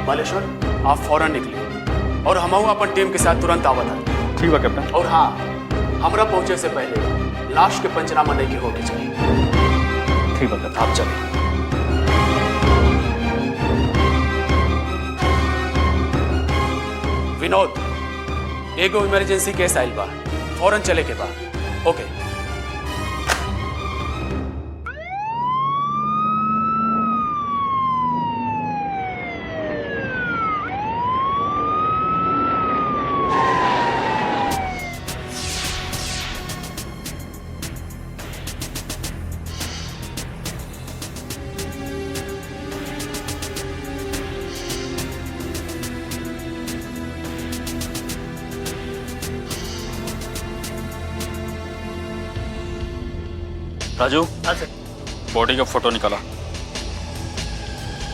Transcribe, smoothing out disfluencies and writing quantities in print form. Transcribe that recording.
बालेश्वर आप फौरन निकलिए और हम अपन टीम के साथ तुरंत आवत है। ठीक है कैप्टन। और हाँ, हमरा पहुंचे से पहले लाश के पंचनामा नहीं के होके चाहिए। ठीक है कैप्टन। आप चलिए। विनोद, एगो इमरजेंसी केस आइल बा, फौरन चले के बा। ओके। राजू, हाँ सर। बॉडी का फोटो निकाला।